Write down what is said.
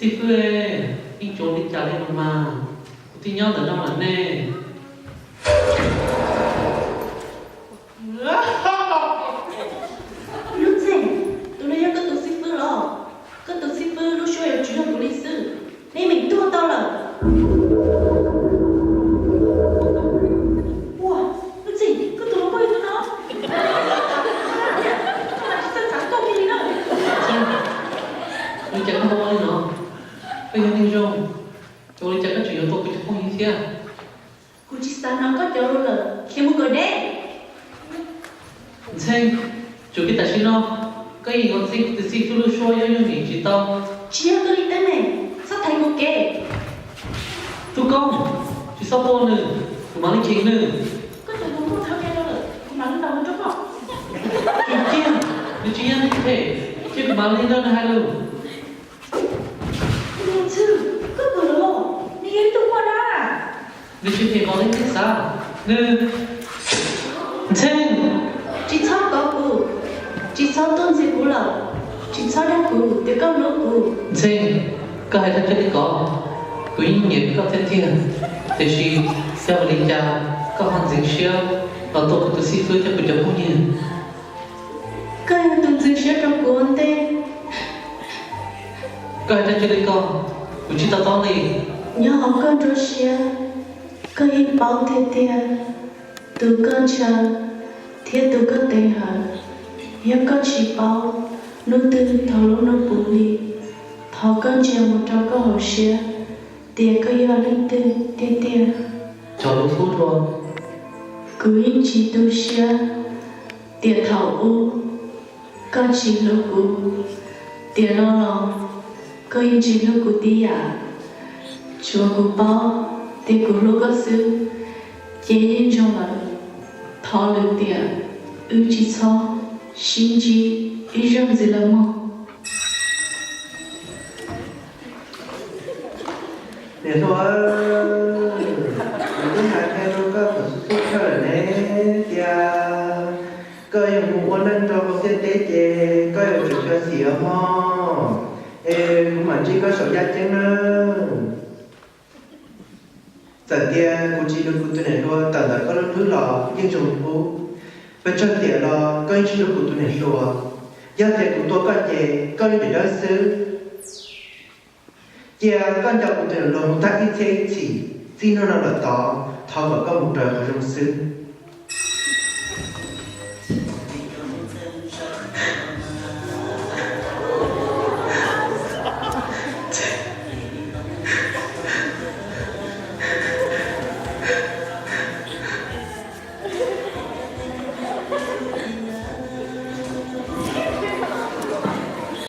Xí phư ê, đi trốn đi trả lên mà. Thì nhau ở trong là nè. Lúc gì? Tụi nó có tụi xí phư rồi. Có tụi xí phư lúc xưa là chuyện của lịch sử. Nên mình tua tao là. Wow, lúc gì? Có tụi nó có tụi nó. Mà 진짜 작동이나. Đi chạy không có nữa. Bây giờ đi rồi. Tôi đi chạy có chuyện của tôi cũng không gì thế. Cô chỉ sao nó có chỗ rồi là khi một người đen. Xem, chủ cái tài xế nó. Cái gì còn xí phư lúc xưa yếu như mình chỉ tao. Chia tôi đi tên này. Sao thấy một kẻ? Chú công, chú sao cô nữa. Chú má lên chính nữa. Có tụi nó không thao kia đâu rồi. Cô nói lúc đầu nó chút không? Chú kia, chú chỉ ăn như thế. Chứ chú má lên đâu là hai lần. Nghe chứ, có vừa rồi. Nghe tụi qua đó. Chú thể có lên thế sao? Nè. Xem. Chị sao có cụ. Chị sao tôn gì cụ lẩu. Chị sao đeo cụ, để con lỗ cụ. Xem, có hai thằng chơi có. Cứ nhìn nhận có thân thiện. Thế thì, theo một linh cha, có hoàn dính siêu. Và tôi có tôi xí phơi cho cô cháu không nhìn. Có em từng dừng xe trong cụ anh tên. Có hai thằng chơi có. Cô chỉ tao to này. Nhớ học con trôi xe. Có em bảo thế tiền. Từ con chờ. Thế từ con tên hả. Hiếp con chỉ bảo. Nô tư thảo lúc nô bù lì. Thảo con chờ một trò có hồ xe. Tiền có yêu linh tư. Tiền. Cháu lúc phút thôi. Cứ yên chỉ tu xe. Tiền thảo u. Con chỉ lúc cụ. Tiền lo lòng. Có yên chỉ lúc cụ tí à. Chúa cụ bao. Tiền cụ lúc có sư. Dễ yên trong là. Thảo lực tiền. Ư chỉ cho. Xin chỉ. Ý rộng gì là mong. Để thôi mình cứ hãy theo các phần xúc khởi nè tia cơ yung muốn nên cho có thể tế chế cơ yung cho xỉa ho em mà chỉ có sổ giá chân nữa giờ tia cũng chỉ được của tôi này thôi tận là có thứ lò nhưng dùng phú bên trong tia lò cơ chỉ được của tôi này rồi giá tiền của tôi có chế cơ để đối xử giờ con cháu của tôi là một tác ít chế chỉ xin nó là tỏ thao vào có một trời của trong xứ